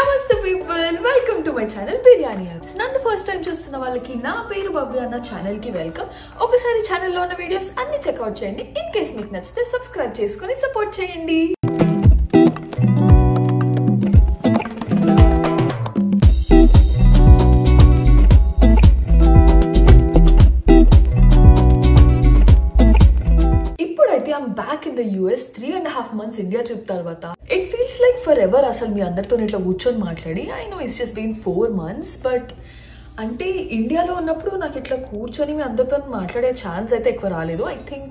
Namaste people, welcome to my channel Biryani Apps. Nannu first time chustunna vallaki na peru Babri anna channel ki welcome. Okasari channel lo unna videos anni check out cheyandi. In case meeku nachithe subscribe cheskoni support cheyandi. I'm back in the US 3.5 months India trip tarvata. It feels like forever asalu మీ అందరితో ఇట్లా కూర్చొని మాట్లాడి. I know it's just been 4 months but అంటే ఇండియాలో ఉన్నప్పుడు నాకు ఇట్లా కూర్చొని మీ అందరితో మాట్లాడే ఛాన్స్ అయితే ఎక్కువ రాలేదు. I think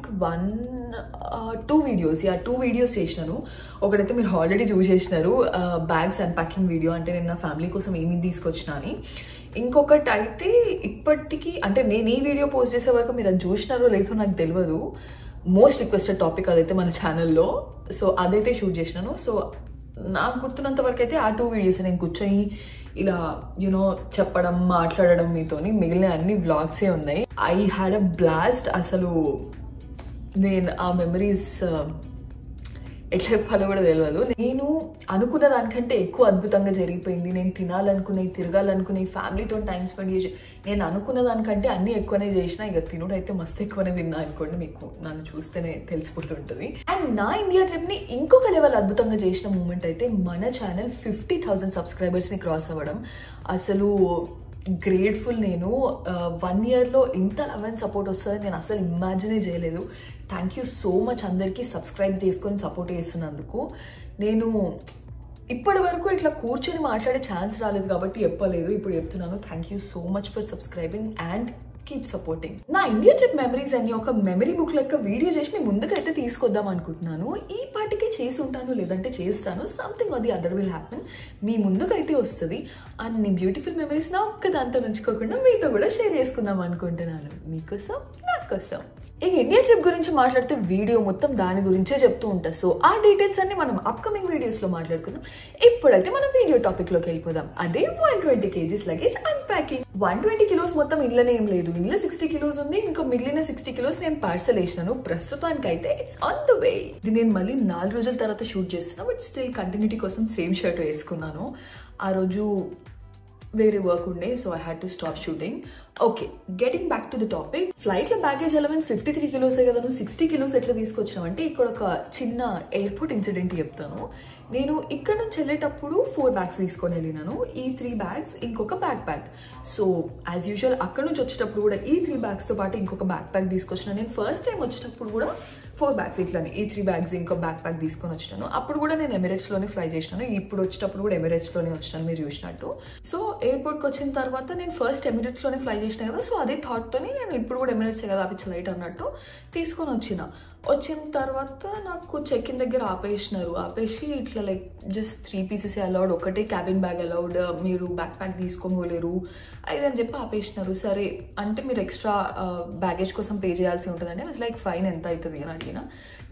two videos చేసినాను. ఒకటైతే మీరు ఆల్రెడీ చూసేసినారు బ్యాగ్స్ అన్పాకింగ్ వీడియో, అంటే నేను నా ఫ్యామిలీ కోసం ఏమేమి తీసుకొచ్చినా అని. ఇంకొకటి అయితే ఇప్పటికీ అంటే నేను ఈ వీడియో పోస్ట్ చేసే వరకు మీరు అది చూసినారో లేదో నాకు తెలియదు. మోస్ట్ రిక్వెస్టెడ్ టాపిక్ అదైతే మన ఛానల్లో, సో అదైతే షూట్ చేసినాను. సో నాకు గుర్తున్నంత వరకు అయితే ఆ 2 వీడియోస్ నేను కూర్చొని ఇలా చెప్పడం మాట్లాడడం మీతోని, మిగిలిన అన్ని వ్లాగ్సే ఉన్నాయి. I had a blast. అసలు నేను ఆ మెమరీస్ ఎట్లా చెప్పాలో కూడా తెలియదు. నేను అనుకున్న దానికంటే ఎక్కువ అద్భుతంగా జరిగిపోయింది. నేను తిరగాలనుకునే ఫ్యామిలీతో టైం స్పెండ్ చేసి నేను అనుకున్న దానికంటే అన్నీ ఎక్కువనే చేసిన. ఇక తినుడు అయితే మస్తు ఎక్కువనే తిన్నా అనుకోండి, మీకు నన్ను చూస్తేనే తెలిసిపోతుంటుంది. అండ్ నా ఇండియా ట్రిప్ని ఇంకొక లెవెల్ అద్భుతంగా చేసిన మూమెంట్ అయితే మన ఛానల్ 50,000 సబ్స్క్రైబర్స్ని క్రాస్ అవ్వడం. అసలు గ్రేట్ఫుల్. నేను 1 yearలో ఇంత లవ్ అండ్ సపోర్ట్ వస్తుందని నేను అసలు ఇమాజినే చేయలేదు. థ్యాంక్ యూ సో మచ్ అందరికీ సబ్స్క్రైబ్ చేసుకొని సపోర్ట్ చేస్తున్నందుకు. నేను ఇప్పటి వరకు ఇట్లా కూర్చొని మాట్లాడే ఛాన్స్ రాలేదు కాబట్టి చెప్పలేదు, ఇప్పుడు చెప్తున్నాను. Thank you so much for subscribing and keep supporting. నా ఇండియా ట్రిప్ మెమరీస్ అన్ని ఒక మెమరీ బుక్ లెక్క వీడియో చేసి మీ ముందుకైతే తీసుకొద్దాం అనుకుంటున్నాను. ఈ పాటికే చేసి ఉంటాను, లేదంటే చేస్తాను. Something or the other will happen. మీ ముందుకైతే వస్తుంది. అన్ని బ్యూటిఫుల్ మెమరీస్ నా ఒక్క దాంతో ఉంచుకోకుండా మీతో కూడా షేర్ చేసుకుందాం అనుకుంటున్నాను. మీకోసం, నా కోసం. ఇక ఇండియా ట్రిప్ గురించి మాట్లాడితే వీడియో మొత్తం దాని గురించే చెప్తూ ఉంటా. సో ఆ డీటెయిల్స్ అన్ని మనం అప్కమింగ్ వీడియోస్లో మాట్లాడుకుందాం. ఇప్పుడైతే మనం వీడియో టాపిక్లోకి వెళ్ళిపోదాం. అదే 120 kgs లగేజ్ అన్పాకింగ్. 120 kilos మొత్తం ఇళ్ళనే ఏం లేదు. ఇంట్లో 60 kilos ఉంది. ఇంకా మిగిలిన 60 kilos నేను పార్సల్ వేసినాను. ప్రస్తుతానికైతే ఇట్స్ ఆన్ ద వే. ఇది నేను మళ్ళీ 4 రోజుల తర్వాత షూట్ చేస్తున్నా. బట్ స్టిల్ కంటిన్యూటీ కోసం సేమ్ షర్ట్ వేసుకున్నాను. ఆ రోజు వేరే వర్క్ ఉండే, so I had to stop shooting. Okay, getting back to the topic. ఫ్లైట్లో బ్యాగేజ్ ఎలవెన్స్ 53 kilos కదా, నువ్వు 60 kilos ఎట్లా తీసుకొచ్చినావు అంటే ఇక్కడ ఒక చిన్న ఎయిర్పోర్ట్ ఇన్సిడెంట్ చెప్తాను. నేను ఇక్కడ నుంచి వెళ్ళేటప్పుడు 4 bags తీసుకొని వెళ్ళినాను. ఈ 3 bags ఇంకొక back pack. So as usual అక్కడ నుంచి వచ్చేటప్పుడు కూడా ఈ 3 bagsతో పాటు ఇంకొక బ్యాక్ ప్యాక్ తీసుకొచ్చినాను. నేను ఫస్ట్ టైం వచ్చేటప్పుడు కూడా 4 bags ఇట్లానే ఈ 3 bags ఇంకో బ్యాక్ ప్యాక్ తీసుకొని వచ్చినాను. అప్పుడు కూడా నేను ఎమిరేట్స్లోనే ఫ్లై చేసినాను. ఇప్పుడు వచ్చేటప్పుడు కూడా ఎమిరేట్స్లోనే వచ్చినాను, మీరు చూసినట్టు. సో ఎయిర్పోర్ట్కి వచ్చిన తర్వాత నేను ఫస్ట్ ఎమిరేట్స్లోనే ఫ్లై చేసిన కదా, సో అదే థాట్తోని నేను ఇప్పుడు కూడా ఎమిరేట్స్ కదా ఆపించ లైట్ అన్నట్టు తీసుకొని వచ్చిన తర్వాత నాకు చెక్ ఇన్ దగ్గర ఆపేసి ఇట్లా లైక్ జస్ట్ 3 pieces అలౌడ్, ఒకటే క్యాబిన్ బ్యాగ్ అలౌడ్, మీరు బ్యాక్ ప్యాక్ తీసుకోలేరు అది అని చెప్పి ఆపేసినారు. సరే అంటే మీరు ఎక్స్ట్రా బ్యాగేజ్ కోసం పే చేయాల్సి ఉంటుందండి. అది లైక్ ఫైన్ ఎంత అవుతుంది అని అడిగిన.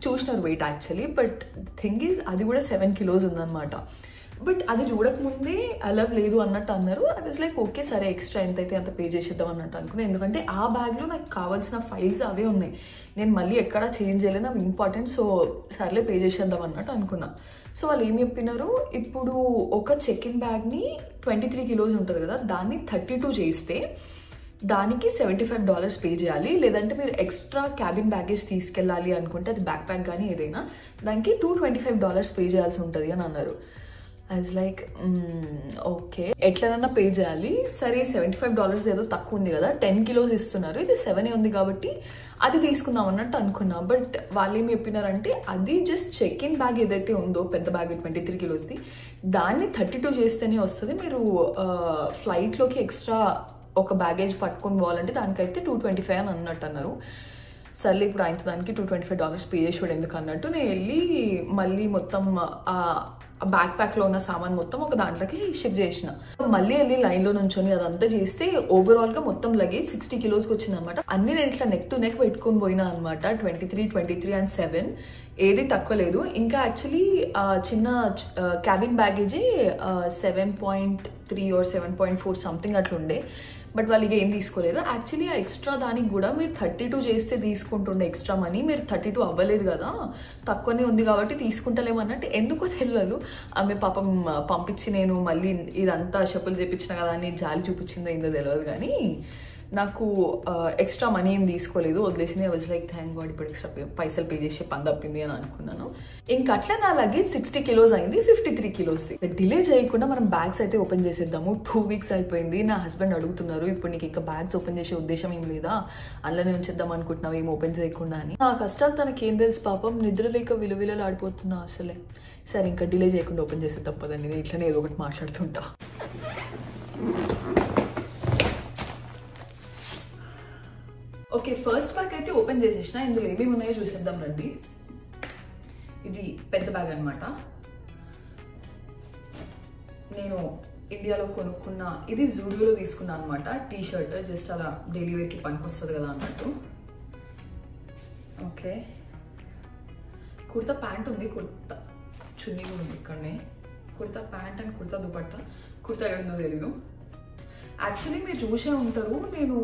చూసినారు wait actually, but thing is అది కూడా 7 kilos ఉందన్నమాట. బట్ అది చూడకముందే అలవ్ లేదు అన్నట్టు అన్నారు. అది లైక్ ఓకే సరే ఎక్స్ట్రా ఎంత అయితే అంత పే చేసేద్దాం అన్నట్టు అనుకున్నాను. ఎందుకంటే ఆ బ్యాగ్లో నాకు కావాల్సిన ఫైల్స్ అవే ఉన్నాయి, నేను మళ్ళీ ఎక్కడా చేంజ్ చేయలేను, అవి ఇంపార్టెంట్. సో సర్లే పే చేసేద్దాం అన్నట్టు అనుకున్నా. సో వాళ్ళు ఏం చెప్పినారు, ఇప్పుడు ఒక చెక్ ఇన్ బ్యాగ్ని 23 kilos ఉంటుంది కదా, దాన్ని 32 చేస్తే దానికి $75 పే చేయాలి. లేదంటే మీరు ఎక్స్ట్రా క్యాబిన్ బ్యాగేజ్ తీసుకెళ్ళాలి అనుకుంటే అది బ్యాక్ ప్యాక్ కానీ ఏదైనా దానికి $225 పే చేయాల్సి ఉంటుంది అని అన్నారు. ఐ వాజ్ లైక్ ఓకే ఎట్లనన్నా పే చేయాలి. సరే $75 ఏదో తక్కువ ఉంది కదా, 10 kilos ఇస్తున్నారు, ఇది 7 ఉంది కాబట్టి అది తీసుకుందాం అన్నట్టు అనుకున్నా. బట్ వాళ్ళు ఏమి చెప్పినారంటే అది జస్ట్ చెక్ ఇన్ బ్యాగ్ ఏదైతే ఉందో పెద్ద బ్యాగ్ 23 kilosది దాన్ని 32 చేస్తేనే వస్తుంది. మీరు ఫ్లైట్లోకి ఎక్స్ట్రా ఒక బ్యాగేజ్ పట్టుకొని పోవాలంటే దానికైతే $225 అని అన్నట్టు అన్నారు. సర్లే ఇప్పుడు ఆయనతో దానికి $225 పే చేసాడు ఎందుకు అన్నట్టు నేను వెళ్ళి మళ్ళీ మొత్తం బ్యాక్ ప్యాక్లో ఉన్న సామాన్ మొత్తం ఒక దాంట్లోకి షిఫ్ట్ చేసిన. మళ్ళీ వెళ్ళి లైన్లో నుంచొని అదంతా చేస్తే ఓవరాల్గా మొత్తం లగేజ్ 60 kilosకి వచ్చింది అనమాట. అన్ని నేను ఇట్లా నెక్ టు నెక్ పెట్టుకొని పోయినా అనమాట. 23 and 7 ఏది తక్కువ లేదు. ఇంకా యాక్చువల్లీ చిన్న క్యాబిన్ బ్యాగేజే 7.3 or 7.4 సంథింగ్ అట్లుండే. బట్ వాళ్ళు ఏం తీసుకోలేరు. యాక్చువల్లీ ఆ ఎక్స్ట్రా దానికి కూడా మీరు 32 చేస్తే తీసుకుంటుండే ఎక్స్ట్రా మనీ, మీరు 32 అవ్వలేదు కదా, తక్కువనే ఉంది కాబట్టి తీసుకుంటలేమన్నట్టు ఎందుకో తెలియదు. ఆమె పాపం పంపించి నేను మళ్ళీ ఇదంతా చెప్పులు చేపించిన కదా అని జాలి చూపించిందో ఏందో తెలియదు, కానీ నాకు ఎక్స్ట్రా మనీ ఏం తీసుకోలేదు, వదిలేసింది. I was like thank God ఇప్పుడు ఎక్స్ట్రా పైసలు పే చేసే పని తప్పింది అని అనుకున్నాను. ఇంకా అట్లా నా లగేజ్ 60 kilos అయింది, 53 kilos. డిలే చేయకుండా మనం బ్యాగ్స్ అయితే ఓపెన్ చేసేద్దాము. 2 weeks అయిపోయింది. నా హస్బెండ్ అడుగుతున్నారు ఇప్పుడు నీకు ఇంకా బ్యాగ్స్ ఓపెన్ చేసే ఉద్దేశం ఏం లేదా, అందులోనే ఉంచేద్దాం అనుకుంటున్నావు ఏం ఓపెన్ చేయకుండా అని. నా కష్టాలు తనకేం తెలుసు పాపం, నిద్ర లేక విలువిలలు ఆడిపోతున్నా అసలే. సరే ఇంకా డిలే చేయకుండా ఓపెన్ చేసే తప్పదండి, నేను ఇట్లనే ఏదో ఒకటి మాట్లాడుతుంటా. ఓకే, ఫస్ట్ బ్యాగ్ అయితే ఓపెన్ చేసేసిన. ఇందులో ఏమేమి ఉన్నాయో చూసేద్దాం రండి. ఇది పెద్ద బ్యాగ్ అనమాట. నేను ఇండియాలో కొనుక్కున్న, ఇది జూడియోలో తీసుకున్నా అనమాట. టీ షర్ట్ జస్ట్ అలా డైలీ వేర్కి పనికి వస్తుంది కదా అన్నట్టు. ఓకే, కుర్తా ప్యాంట్ ఉంది, కుర్తా చున్నీ కూడా ఉంది ఇక్కడనే. Kurta pant and kurta dupatta. కుర్తా ఎక్కడుందో తెలీదు. యాక్చువల్లీ మీరు చూసే ఉంటారు, నేను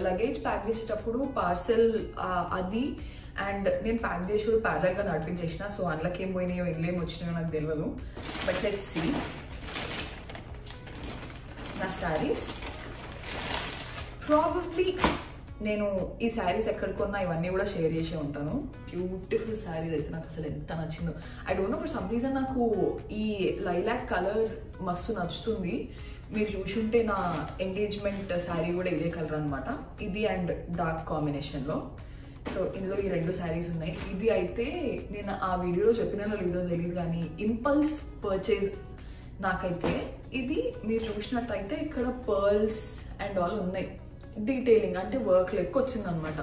లగేజ్ ప్యాక్ చేసేటప్పుడు పార్సెల్ అది అండ్ నేను ప్యాక్ చేసేప్పుడు ప్యారల్గా నడిపించేసిన. సో అందులోకి ఏం పోయినాయో ఇంట్లో ఏం వచ్చినాయో నాకు తెలియదు. But let's see. నా శారీస్ ప్రాబబ్లీ నేను ఈ శారీస్ ఎక్కడ కొన్నా ఇవన్నీ కూడా షేర్ చేసే ఉంటాను. బ్యూటిఫుల్ శారీస్ అయితే నాకు అసలు ఎంత నచ్చిందో. I don't know for some reason నాకు ఈ లైలాక్ కలర్ మస్తు నచ్చుతుంది. మీరు చూసుంటే నా ఎంగేజ్మెంట్ శారీ కూడా ఇదే కలర్ అనమాట, ఇది అండ్ డార్క్ కాంబినేషన్లో. సో ఇందులో ఈ 2 శారీస్ ఉన్నాయి. ఇది అయితే నేను ఆ వీడియోలో చెప్పినలో లేదో తెలియదు కానీ ఇంపల్స్ పర్చేజ్ నాకైతే. ఇది మీరు చూసినట్టయితే ఇక్కడ పర్ల్స్ అండ్ ఆల్ ఉన్నాయి, డీటెయిలింగ్ అంటే వర్క్ లెక్క వచ్చింది అనమాట.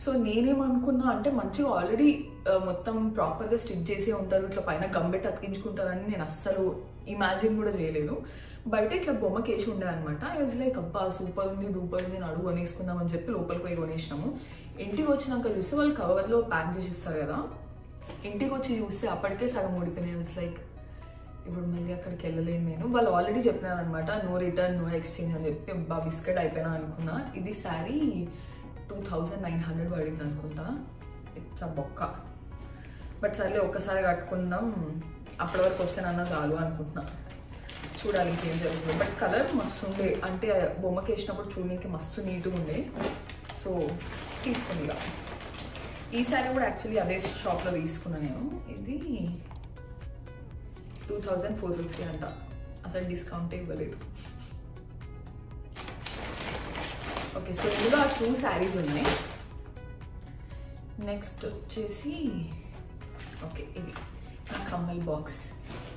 సో నేనేమనుకున్నా అంటే మంచిగా ఆల్రెడీ మొత్తం ప్రాపర్గా స్టిచ్ చేసే ఉంటారు, ఇట్లా పైన గంబెట్ అతికించుకుంటారని నేను అస్సలు ఇమాజిన్ కూడా చేయలేదు. బయట ఇట్లా బొమ్మకి వేసి ఉండే అనమాట. ఐ వాజ్ లైక్ అబ్బా సూపర్ ఉంది, డూపర్ ఉంది, అడుగు కొనేసుకుందాం అని చెప్పి లోపలికి పోయి కొనేసినాము. ఇంటికి వచ్చినాక చూస్తే వాళ్ళు కవర్లో ప్యాక్ చేసి ఇస్తారు కదా, ఇంటికి వచ్చి చూస్తే అప్పటికే సగం ఊడిపోయినాయి. వాజ్ లైక్ ఇప్పుడు మళ్ళీ అక్కడికి వెళ్ళలేను నేను. వాళ్ళు ఆల్రెడీ చెప్పినారు అనమాట నో రిటర్న్ నో ఎక్స్చేంజ్ అని చెప్పి. బా బిస్కెట్ అయిపోయినా అనుకున్నా. ఇది శారీ 2900 పడింది అనుకుంటా. ఇట్లా బొక్క. బట్ సర్లే ఒక్కసారి కట్టుకుందాం, అప్పటి వరకు వస్తేనన్నా చాలు అనుకుంటున్నా. చూడాలి ఇంకేం జరుగుతుంది. బట్ కలర్ మస్తు ఉండే, అంటే బొమ్మకి వేసినప్పుడు చూడడానికి మస్తు నీట్గా ఉండే. సో తీసుకుంది ఇక. ఈ శారీ కూడా యాక్చువల్లీ అదే షాప్లో తీసుకున్నా నేను. ఇది 2450 అంట, అసలు డిస్కౌంటే ఇవ్వలేదు. ఓకే, సో ఇందులో 2 శారీస్ ఉన్నాయి. నెక్స్ట్ వచ్చేసి ఓకే, ఇది నా కమ్మల్ బాక్స్.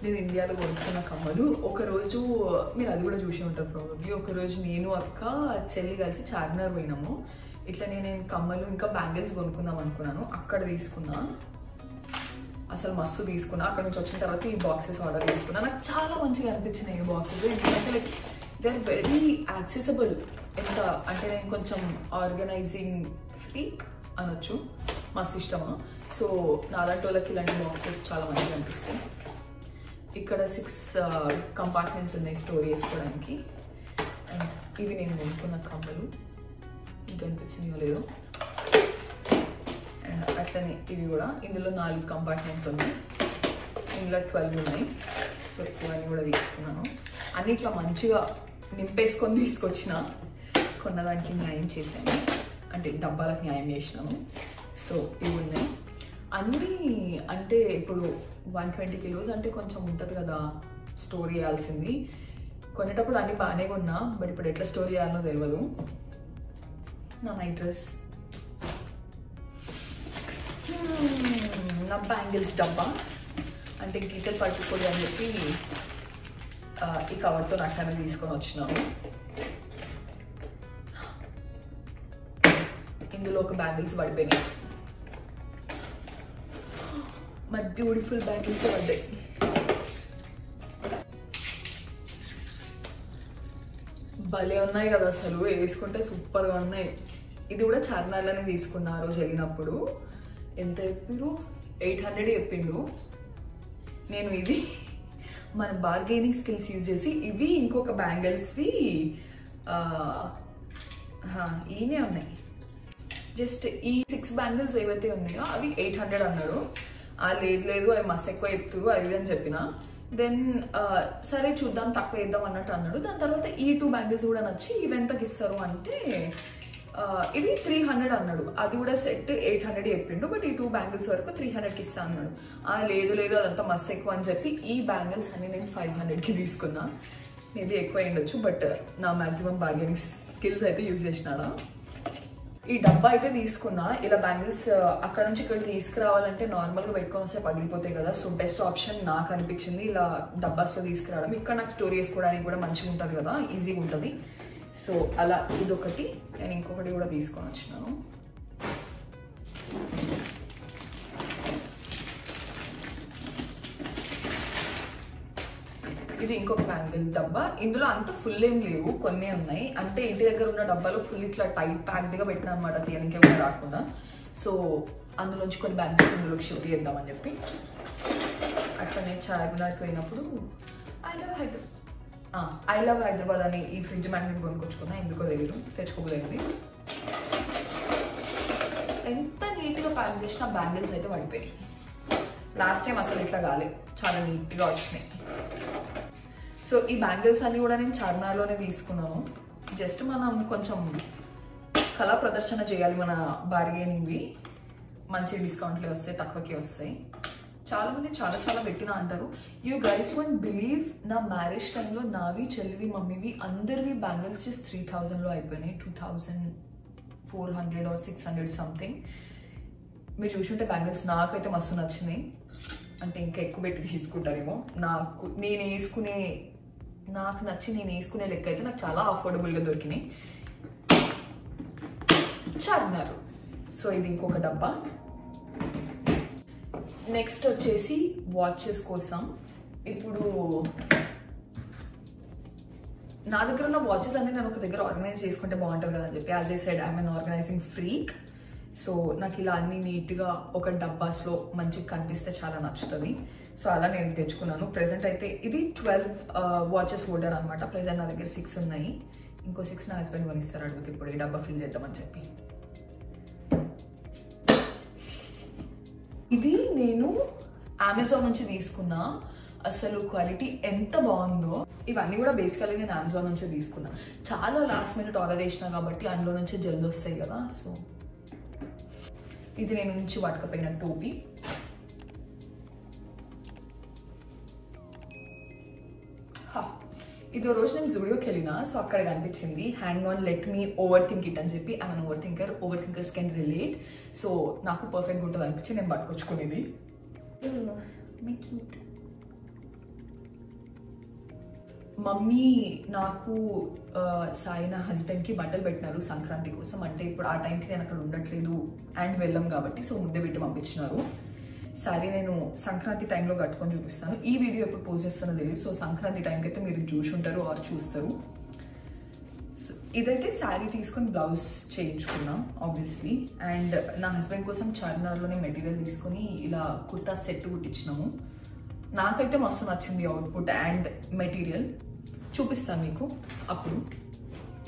నేను ఇండియాలో కొనుక్కున్న కమ్మలు. ఒకరోజు మీరు అది కూడా చూసి ఉంటారు ప్రాబబ్లీ. ఒకరోజు నేను అక్క చెల్లి కలిసి చార్మినార్ పోయినాము. ఇట్లా నేను కమ్మలు ఇంకా బ్యాంగిల్స్ కొనుక్కుందాం అనుకున్నాను. అక్కడ తీసుకున్నా, అసలు మస్తు తీసుకున్నా. అక్కడ నుంచి వచ్చిన తర్వాత ఈ బాక్సెస్ ఆర్డర్ చేసుకున్నా. నాకు చాలా మంచిగా అనిపించినాయి ఈ బాక్సెస్. ఎందుకంటే like they are very accessible. ఎంత అంటే నేను కొంచెం ఆర్గనైజింగ్ ఫ్రీక్ అనొచ్చు, మస్తు ఇష్టమా. సో నాలాంటి వాళ్ళకి ఇలాంటి బాక్సెస్ చాలా మంచిగా అనిపిస్తాయి. ఇక్కడ 6 కంపార్ట్మెంట్స్ ఉన్నాయి స్టోర్ చేసుకోవడానికి. అండ్ ఇవి నేను కొనుక్కున్న కమ్మలు, ఇంకా అనిపించినాయో లేదో. అండ్ అట్లనే ఇవి కూడా, ఇందులో 4 కంపార్ట్మెంట్స్ ఉన్నాయి, ఇందులో 12 ఉన్నాయి. సో ఇవన్నీ కూడా తీసుకున్నాను. అన్నిట్లో మంచిగా నింపేసుకొని తీసుకొచ్చిన. కొన్నదానికి న్యాయం చేశాను, అంటే డబ్బాలకు న్యాయం చేసినాము. సో ఇవి ఉన్నాయి అన్నీ. అంటే ఇప్పుడు 120 kilos అంటే కొంచెం ఉంటుంది కదా స్టోర్ చేయాల్సింది. కొనేటప్పుడు అన్నీ బాగానే కొన్నా, బట్ ఇప్పుడు ఎట్లా స్టోర్ చేయాలనో తెలియదు. నా నైట్ డ్రెస్, నా బ్యాంగిల్స్ డబ్బా, అంటే గీతలు పట్టుకోలేదు అని చెప్పి ఈ కవర్తో నక్కనే తీసుకొని వచ్చినాము. ఇందులో ఒక బ్యాంగిల్స్ పడిపోయినాయి, మరి బ్యూటిఫుల్ బ్యాంగిల్స్ పడ్డాయి. భలే ఉన్నాయి కదా అసలు, వేసుకుంటే సూపర్గా ఉన్నాయి. ఇది కూడా చార్మినార్లోనే తీసుకున్నా ఆ రోజు వెళ్ళినప్పుడు. ఎంత చెప్పారు? 800 చెప్పిండు. నేను ఇవి మన బార్గెనింగ్ స్కిల్స్ యూజ్ చేసి ఇవి ఇంకొక బ్యాంగిల్స్వి ఈయనే ఉన్నాయి. జస్ట్ ఈ 6 బ్యాంగిల్స్ ఏవైతే ఉన్నాయో అవి 800 అన్నారు. లేదు అవి మస్తు ఎక్కువ చెప్తారు అది అని చెప్పిన. దెన్ సరే చూద్దాం తక్కువ వేద్దాం అన్నట్టు అన్నాడు. దాని తర్వాత ఈ 2 బ్యాంగిల్స్ కూడా నచ్చి ఇవి ఎంతకి ఇస్తారు అంటే ఇవి 300 అన్నాడు. అది కూడా సెట్ 800 చెప్పిండు, బట్ ఈ 2 బ్యాంగిల్స్ వరకు 300కి ఇస్తా అన్నాడు. లేదు అదంతా మస్తు ఎక్కువ అని చెప్పి ఈ బ్యాంగిల్స్ అన్ని నేను 500కి తీసుకున్నా. మేబీ ఎక్కువ ఉండొచ్చు, బట్ నా మ్యాక్సిమం బార్గెనింగ్ స్కిల్స్ అయితే యూజ్ చేసినాడా. ఈ డబ్బా అయితే తీసుకున్నా. ఇలా బ్యాంగిల్స్ అక్కడ నుంచి ఇక్కడ తీసుకురావాలంటే నార్మల్గా పెట్టుకొని వస్తే పగిలిపోతాయి కదా, సో బెస్ట్ ఆప్షన్ నాకు అనిపించింది ఇలా డబ్బాస్లో తీసుకురావడం. ఇక్కడ నాకు స్టోర్ చేసుకోవడానికి కూడా మంచిగా ఉంటుంది కదా, ఈజీగా ఉంటుంది. సో అలా ఇదొకటి. నేను ఇంకొకటి కూడా తీసుకొని వచ్చినాను. ఇది ఇంకొక బ్యాంగిల్ డబ్బా. ఇందులో అంత ఫుల్ ఏం లేవు, కొన్ని ఉన్నాయి. అంటే ఇంటి దగ్గర ఉన్న డబ్బాలో ఫుల్ ఇట్లా టైట్ ప్యాక్డ్గా పెట్టిన అనమాట, తీయనికి కూడా రాకుండా. సో అందులోంచి కొన్ని బ్యాంగిల్స్ ఇందులోకి షిఫ్ట్ చేద్దామని చెప్పి. అట్లనే చార్మినార్కి పోయినప్పుడు ఐ లవ్ హైదరాబాద్ అని ఈ ఫ్రిడ్జ్ మ్యాగ్నెట్ కొనుక్కొచ్చుకున్నా. ఎందుకో తెలియదు, తెచ్చుకోలేదు. ఎంత నీట్గా ప్యాక్ చేసిన బ్యాంగిల్స్ అయితే పడిపోయాయి. లాస్ట్ టైం అసలు ఇట్లా కాలేదు, చాలా నీట్గా వచ్చినాయి. సో ఈ బ్యాంగిల్స్ అన్ని కూడా నేను చార్మినార్లోనే తీసుకున్నాను. జస్ట్ మనం కొంచెం కళా ప్రదర్శన చేయాలి, మన బార్గెనింగ్వి మంచి డిస్కౌంట్లే వస్తాయి, తక్కువకే వస్తాయి. చాలామంది చాలా పెట్టినా అంటారు. యూ గైస్ వోంట్ బిలీవ్, నా మ్యారేజ్ టైంలో నావి, చెల్లివి, మమ్మీవి అందరివి బ్యాంగిల్స్ జస్ట్ 3000లో అయిపోయినాయి. 2400 or 600 సంథింగ్. మీరు చూసుంటే బ్యాంగిల్స్ నాకైతే మస్తు నచ్చినాయి. అంటే ఇంకా ఎక్కువ పెట్టి తీసుకుంటారేమో. నాకు నచ్చి నేను వేసుకునే లెక్క అయితే నాకు చాలా అఫోర్డబుల్గా దొరికినాయి చార్మినార్. సో ఇది ఇంకొక డబ్బా. నెక్స్ట్ వచ్చేసి వాచెస్ కోసం. ఇప్పుడు నా దగ్గర ఉన్న వాచెస్ అన్ని నేను ఒక దగ్గర ఆర్గనైజ్ చేసుకుంటే బాగుంటుంది కదా అని చెప్పి, as I said I'm an organising freak. So నాకు ఇలా అన్ని నీట్గా ఒక డబ్బాస్లో మంచిగా కనిపిస్తే చాలా నచ్చుతుంది. సో అలా నేను తెచ్చుకున్నాను. ప్రెజెంట్ అయితే ఇది 12 వాచెస్ హోల్డర్ అనమాట. ప్రెజెంట్ నా దగ్గర 6 ఉన్నాయి. ఇంకో 6 నా హస్బెండ్ కొనిస్తారు అడుగుతుంది ఇప్పుడు ఈ డబ్బా ఫిల్ చేద్దామని చెప్పి. ఇది నేను అమెజాన్ నుంచి తీసుకున్నా. అసలు క్వాలిటీ ఎంత బాగుందో. ఇవన్నీ కూడా బేసికలీ నేను అమెజాన్ నుంచే తీసుకున్నా. చాలా లాస్ట్ మినిట్ ఆర్డర్ చేసినా కాబట్టి అందులో నుంచే జల్దీ వస్తాయి కదా. సో ఇది నేను నుంచి పట్టుకపోయిన టోపీ. ఇది రోజు నేను జూడియోకి వెళ్ళినా, సో అక్కడ కనిపించింది hang on let me over think it అని చెప్పి. I'm over thinkers can relate. So నాకు పర్ఫెక్ట్గా ఉంటుంది అనిపించి నేను పట్టుకొచ్చుకునేది. మమ్మీ నాకు సాయి నా హస్బెండ్కి బట్టలు పెట్టినారు సంక్రాంతి కోసం. అంటే ఇప్పుడు ఆ టైంకి నేను అక్కడ ఉండట్లేదు అండ్ వెళ్ళాం కాబట్టి, సో ముందే పెట్టి పంపించినారు. సారీ నేను సంక్రాంతి టైంలో కట్టుకొని చూపిస్తాను. ఈ వీడియో ఎప్పుడు పోస్ట్ చేస్తానో తెలియదు. సో సంక్రాంతి టైంకి అయితే మీరు చూసుంటారు ఆర్ చూస్తారు. ఇదైతే శారీ తీసుకొని బ్లౌజ్ చేయించుకున్నాం ఆబ్వియస్లీ. అండ్ నా హస్బెండ్ కోసం చార్మినార్లోనే మెటీరియల్ తీసుకొని ఇలా కుర్తా సెట్ కుట్టించినాము. నాకైతే మస్తు నచ్చింది అవుట్పుట్ అండ్ మెటీరియల్. చూపిస్తాను మీకు అప్పుడు,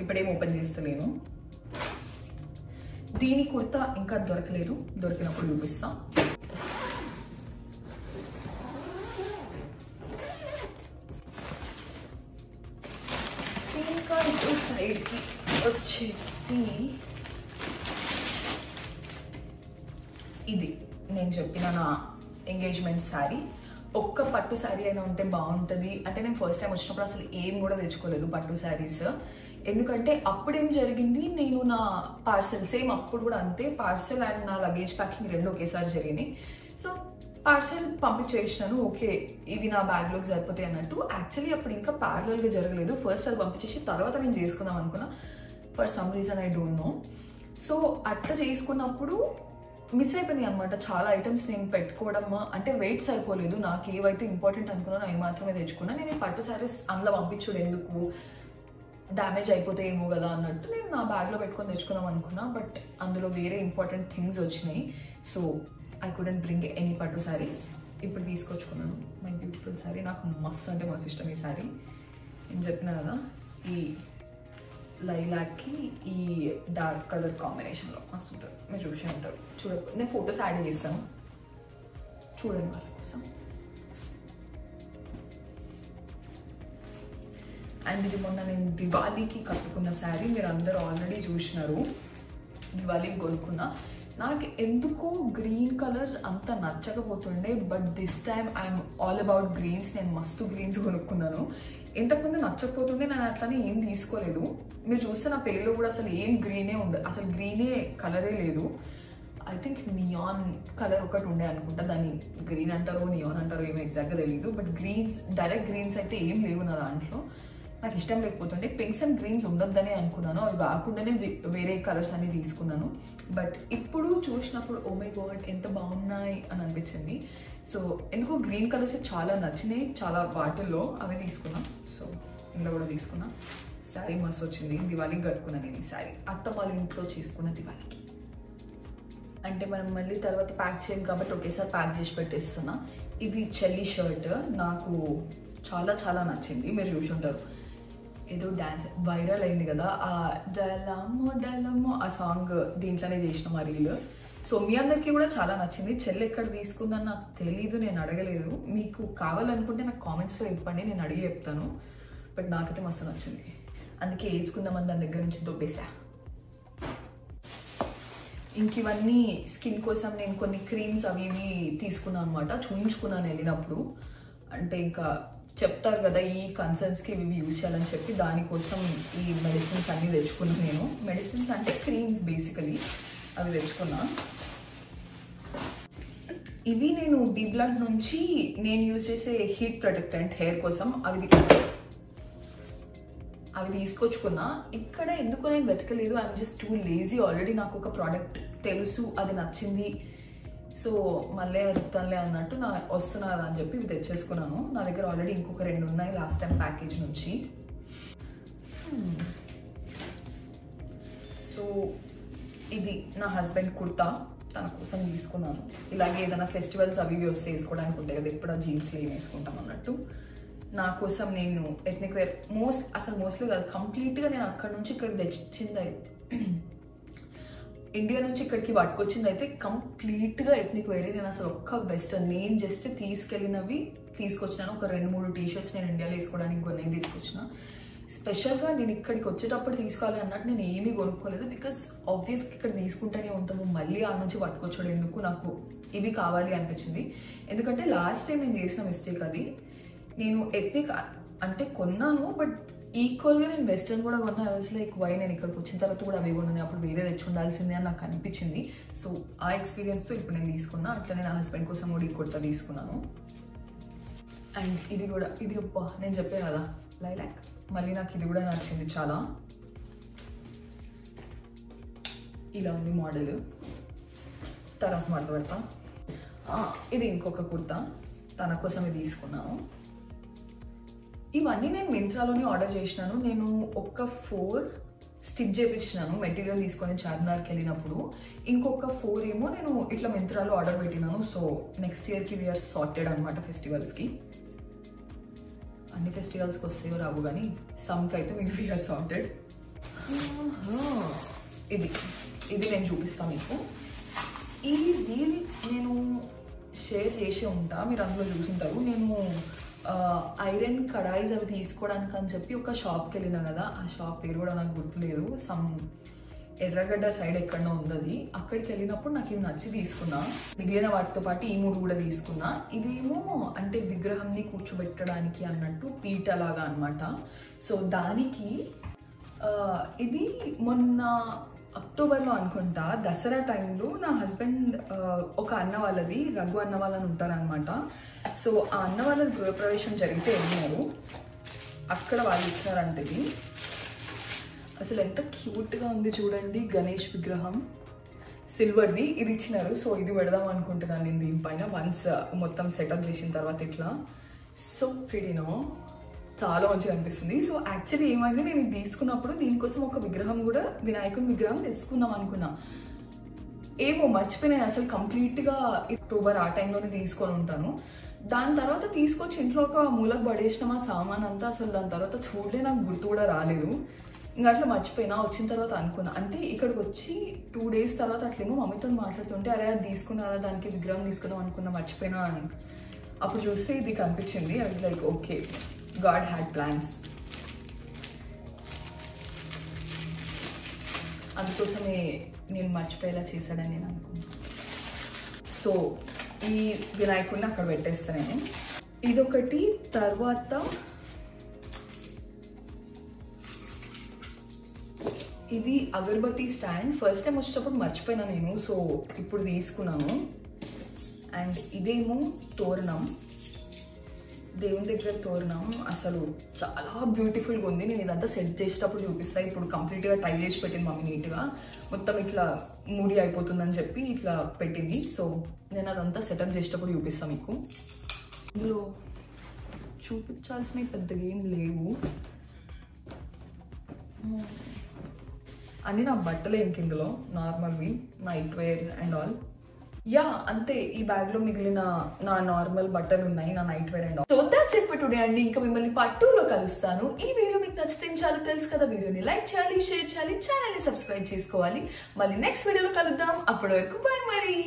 ఇప్పుడేం ఓపెన్ చేస్తలేను. దీని కుర్తా ఇంకా దొరకలేదు, దొరికినప్పుడు చూపిస్తాం. ఇంకా ఇటు సైడ్కి వచ్చేసి ఇది నేను చెప్పిన నా ఎంగేజ్మెంట్ శారీ. ఒక్క పట్టు శారీ అయినా ఉంటే బాగుంటుంది. అంటే నేను ఫస్ట్ టైం వచ్చినప్పుడు అసలు ఏం కూడా తెచ్చుకోలేదు పట్టు శారీస్. ఎందుకంటే అప్పుడు ఏం జరిగింది, నేను నా పార్సెల్ సేమ్ అప్పుడు కూడా అంతే, పార్సెల్ అండ్ నా లగేజ్ ప్యాకింగ్ రెండు ఒకేసారి జరిగినాయి. సో పార్సెల్ పంపించేసినాను, ఓకే ఇవి నా బ్యాగ్లోకి సరిపోతాయి అన్నట్టు. యాక్చువల్లీ అప్పుడు ఇంకా ప్యారలల్గా జరగలేదు. ఫస్ట్ అది పంపించేసి తర్వాత నేను చేసుకుందాం అనుకున్నా. For some reason I don't know. So అట్లా చేసుకున్నప్పుడు మిస్ అయిపోయింది అనమాట. చాలా ఐటమ్స్ నేను పెట్టుకోవడం అంటే వెయిట్ సరిపోలేదు. నాకు ఏవైతే ఇంపార్టెంట్ అనుకున్నానో అవి మాత్రమే తెచ్చుకున్నా. నేను ఈ పట్టు శారీస్ అందులో పంపించుడు ఎందుకు, డ్యామేజ్ అయిపోతాయేమో కదా అన్నట్టు నేను నా బ్యాగ్లో పెట్టుకొని తెచ్చుకుందాం అనుకున్నా. బట్ అందులో వేరే ఇంపార్టెంట్ థింగ్స్ వచ్చినాయి. So I couldn't bring any పట్టు శారీస్. ఇప్పుడు తీసుకొచ్చుకున్నాను మై బ్యూటిఫుల్ శారీ. నాకు మస్తు అంటే మస్తు ఇష్టం ఈ శారీ. నేను చెప్పిన కదా ఈ లైలాక్కి ఈ డార్క్ కలర్ కాంబినేషన్లో మస్తు ఉంటుంది. మీరు చూసే ఉంటారు, చూడకపోతే నేను ఫొటోస్ యాడ్ చేస్తాను చూడండి వాళ్ళ కోసం. అండ్ ఇది మొన్న నేను దివాళీకి కట్టుకున్న శారీ, మీరు అందరూ ఆల్రెడీ చూసినారు. దివాళీకి కొనుక్కున్నా. నాకు ఎందుకో గ్రీన్ కలర్ అంత నచ్చకపోతుండే, but this time I'm all about greens. నేను మస్తు గ్రీన్స్ కొనుక్కున్నాను. ఇంతకుముందు నచ్చకపోతుండే, నేను అట్లానే ఏం తీసుకోలేదు. మీరు చూస్తే నా పెళ్ళిలో కూడా అసలు ఏం గ్రీనే ఉండదు, అసలు గ్రీనే కలరే లేదు. ఐ థింక్ నియాన్ కలర్ ఒకటి ఉండే అనుకుంటా, దాన్ని గ్రీన్ అంటారో నియాన్ అంటారో ఏమో ఎగ్జాక్ట్గా తెలియదు. బట్ గ్రీన్స్, డైరెక్ట్ గ్రీన్స్ అయితే ఏం లేవు నా దాంట్లో. నాకు ఇష్టం లేకపోతుండే పింక్స్ అండ్ గ్రీన్స్ ఉండొద్దనే అనుకున్నాను. అవి కాకుండానే వేరే కలర్స్ అన్ని తీసుకున్నాను. బట్ ఇప్పుడు చూసినప్పుడు ఓ మై గాడ్ ఎంత బాగున్నాయి అని అనిపించింది. సో ఎందుకో గ్రీన్ కలర్స్ చాలా నచ్చినాయి చాలా వాటిల్లో, అవి తీసుకున్నాను. సో ఇంట్లో కూడా తీసుకున్నా. శారీ మస్తు వచ్చింది. దివాళీకి కట్టుకున్నాను నేను ఈ శారీ. అత్త వాళ్ళ ఇంట్లో చేసుకున్న దివాళీకి. అంటే మనం మళ్ళీ తర్వాత ప్యాక్ చేయం కాబట్టి ఒకేసారి ప్యాక్ చేసి పెట్టేస్తున్నా. ఇది చెల్లి షర్ట్, నాకు చాలా చాలా నచ్చింది. మీరు చూసి ఉంటారు, ఏదో డ్యాన్స్ వైరల్ అయింది కదా, ఆ డలమో డలమో ఆ సాంగ్ దీంట్లోనే చేసిన మా రీల్. సో మీ అందరికీ కూడా చాలా నచ్చింది. చెల్లి ఎక్కడ తీసుకుందని నాకు తెలీదు, నేను అడగలేదు. మీకు కావాలనుకుంటే నాకు కామెంట్స్లో ఇవ్వండి, నేను అడిగి చెప్తాను. బట్ నాకైతే మస్తు నచ్చింది, అందుకే వేసుకుందామని దాని దగ్గర నుంచి దొబ్బేసా. ఇంక ఇవన్నీ స్కిన్ కోసం నేను కొన్ని క్రీమ్స్ అవి ఇవి తీసుకున్నాను అనమాట. చూయించుకున్నాను వెళ్ళినప్పుడు. అంటే ఇంకా చెప్తారు కదా ఈ కన్సర్న్స్కి ఇవి యూజ్ చేయాలని చెప్పి, దానికోసం ఈ మెడిసిన్స్ అన్నీ తెచ్చుకున్నాను నేను. మెడిసిన్స్ అంటే క్రీమ్స్ బేసికలీ, అవి తెచ్చుకున్నా. ఇవి నేను బీబ్లాంట్ నుంచి నేను యూజ్ చేసే హీట్ ప్రొటెక్టెంట్ హెయిర్ కోసం అవి తీసుకొచ్చుకున్నా. ఇక్కడ ఎందుకు నేను వెతకలేదు, I'm just too lazy. Already నాకు ఒక ప్రోడక్ట్ తెలుసు, అది నచ్చింది. సో మళ్ళీ వెతుకుతానులే అన్నట్టు వస్తున్నారు అని చెప్పి ఇవి తెచ్చేసుకున్నాను. నా దగ్గర ఆల్రెడీ ఇంకొక 2 ఉన్నాయి లాస్ట్ టైం ప్యాకేజ్ నుంచి. సో ఇది నా హస్బెండ్ కుర్తా, తన కోసం తీసుకున్నాను. ఇలాగే ఏదైనా ఫెస్టివల్స్ అవి ఇవి వస్తే వేసుకోవడానికి ఉంటాయి కదా, ఎప్పుడు ఆ జీన్స్లో ఏం వేసుకుంటాం అన్నట్టు. నా కోసం నేను ఎథ్నిక్ వేర్ మోస్ట్లీ కాదు, కంప్లీట్గా నేను అక్కడ నుంచి ఇక్కడికి తెచ్చింది, ఇండియా నుంచి ఇక్కడికి పట్టుకొచ్చింది అయితే కంప్లీట్గా ఎథ్నిక్ వేరే. నేను అసలు ఒక్క వెస్టర్న్, నేను జస్ట్ తీసుకెళ్ళినవి తీసుకొచ్చినాను. ఒక 2-3 టీషర్ట్స్ నేను ఇండియాలో వేసుకోవడానికి కొన్ని తీసుకొచ్చిన. స్పెషల్గా నేను ఇక్కడికి వచ్చేటప్పుడు తీసుకోవాలి అన్నట్టు నేను ఏమీ కొనుక్కోలేదు. బికాస్ ఆబ్వియస్గా ఇక్కడ తీసుకుంటూనే ఉంటాము, మళ్ళీ ఆ నుంచి పట్టుకొచ్చాడు ఎందుకు, నాకు ఇవి కావాలి అనిపించింది. ఎందుకంటే లాస్ట్ టైం నేను చేసిన మిస్టేక్ అది. నేను ఎథ్నిక్ అంటే కొన్నాను, బట్ ఈక్వల్గా నేను వెస్టర్న్ కూడా కొన్నా. లైక్ వై నేను ఇక్కడికి వచ్చిన తర్వాత కూడా అవి కొన్నాను, అప్పుడు వేరే తెచ్చి ఉండాల్సిందే అని నాకు అనిపించింది. సో ఆ ఎక్స్పీరియన్స్తో ఇప్పుడు నేను తీసుకున్నా. అట్లా నేను నా హస్బెండ్ కోసం కూడా ఈ కుర్తా తీసుకున్నాను. అండ్ ఇది కూడా, ఇది అబ్బా నేను చెప్పాను కదా లైలాక్, మళ్ళీ నాకు ఇది కూడా నచ్చింది చాలా. ఇలా ఉంది మోడల్, తర్వాత మడత పెడతా. ఇది ఇంకొక కుర్తా, తన కోసమే తీసుకున్నాను. ఇవన్నీ నేను మింత్రాలోనే ఆర్డర్ చేసినాను. నేను ఒక 4 స్టిచ్ చేయించినాను మెటీరియల్ తీసుకొని చార్మినార్కి వెళ్ళినప్పుడు. ఇంకొక 4 ఏమో నేను ఇట్లా మింత్రాలో ఆర్డర్ పెట్టినాను. సో నెక్స్ట్ ఇయర్కి వీఆర్ సార్టెడ్ అనమాట ఫెస్టివల్స్కి. అన్ని ఫెస్టివల్స్కి వస్తాయో రావు కానీ సమ్కి అయితే మీకు వీఆర్ సార్టెడ్. ఇది నేను చూపిస్తాను మీకు. ఈ రీల్ నేను షేర్ చేసి ఉంటా, మీరు అందులో చూసుంటారు. నేను ఐరన్ కడాయిస్ అవి తీసుకోవడానికి అని చెప్పి ఒక షాప్కి వెళ్ళినా కదా, ఆ షాప్ పేరు కూడా నాకు గుర్తులేదు. సమ్ ఎర్రగడ్డ సైడ్ ఎక్కడో ఉంది. అక్కడికి వెళ్ళినప్పుడు నాకు ఇవి నచ్చి తీసుకున్నా. మిగిలిన వాటితో పాటు ఈ 3 కూడా తీసుకున్నా. ఇదేమో అంటే విగ్రహంని కూర్చోబెట్టడానికి అన్నట్టు పీట లాగా అనమాట. సో దానికి ఇది మొన్న అక్టోబర్లో అనుకుంటా దసరా టైంలో నా హస్బెండ్ ఒక అన్న వాళ్ళది, రఘు అన్న వాళ్ళని ఉంటారనమాట. సో ఆ అన్న వాళ్ళది గృహప్రవేశం జరిగితే వెళ్ళినారు, అక్కడ వాళ్ళు ఇచ్చినారంటే ఇది అసలు ఎంత క్యూట్గా ఉంది చూడండి. గణేష్ విగ్రహం సిల్వర్ది ఇది ఇచ్చినారు. సో ఇది పెడదాం అనుకుంటున్నాను నేను దీనిపైన వన్స్ మొత్తం సెటప్ చేసిన తర్వాత. ఇట్లా సో ప్రిటీనో, చాలా మంచిగా అనిపిస్తుంది. సో యాక్చువల్లీ ఏమైంది, నేను ఇది తీసుకున్నప్పుడు దీనికోసం ఒక విగ్రహం కూడా, వినాయకుని విగ్రహం తెచ్చుకుందాం అనుకున్నా. ఏమో మర్చిపోయినాయి అసలు కంప్లీట్గా. అక్టోబర్ ఆ టైంలోనే తీసుకొని ఉంటాను. దాని తర్వాత తీసుకొచ్చి ఇంట్లో ఒక మూలకు పడేసిన మా సామాన్ అంతా. అసలు దాని తర్వాత చూడలే, నాకు గుర్తు కూడా రాలేదు. ఇంకా అట్లా మర్చిపోయినా. వచ్చిన తర్వాత అనుకున్నా, అంటే ఇక్కడికి వచ్చి 2 days తర్వాత అట్లేమో మమ్మీతో మాట్లాడుతుంటే అరే అది తీసుకున్నా, దానికి విగ్రహం తీసుకుందాం అనుకున్నా, మర్చిపోయినా అని. అప్పుడు చూస్తే ఇది కనిపించింది. I was like okay, God had plans. అందుకోసమే నేను మర్చిపోయేలా చేశాడని నేను అనుకున్నాను. సో ఈ వినాయకుడిని అక్కడ పెట్టేస్తాను నేను. ఇదొకటి. తర్వాత ఇది అగరబత్తి స్టాండ్. ఫస్ట్ టైం వచ్చేటప్పుడు మర్చిపోయినా నేను, సో ఇప్పుడు తీసుకున్నాను. అండ్ ఇదేమో తోరణం, దేవుని దగ్గర తోరణం. అసలు చాలా బ్యూటిఫుల్గా ఉంది. నేను ఇదంతా సెట్ చేసేటప్పుడు చూపిస్తాను. ఇప్పుడు కంప్లీట్గా ట్రై చేసి పెట్టింది మమ్మీ నీట్గా. మొత్తం ఇట్లా మూడి అయిపోతుందని చెప్పి ఇట్లా పెట్టింది. సో నేను అదంతా సెటప్ చేసేటప్పుడు చూపిస్తాను మీకు. ఇందులో చూపించాల్సినవి పెద్దగా ఏం లేవు. అన్నీ నా బట్టలే ఇంక ఇందులో నార్మల్వి, night wear and all. Yeah అంతే. ఈ బ్యాగ్లో మిగిలిన నా నార్మల్ బట్టలు ఉన్నాయి, నా night wear and all. So that's it for today అండి. ఇంకా మిమ్మల్ని పార్ట్ 2లో కలుస్తాను. ఈ వీడియో మీకు నచ్చితే చాలా తెలుసు కదా, వీడియోని లైక్ చేయాలి, షేర్ చేయాలి, ఛానల్ని సబ్స్క్రైబ్ చేసుకోవాలి. మళ్ళీ నెక్స్ట్ వీడియోలో కలుద్దాం. అప్పటి వరకు బాయ్ మరి.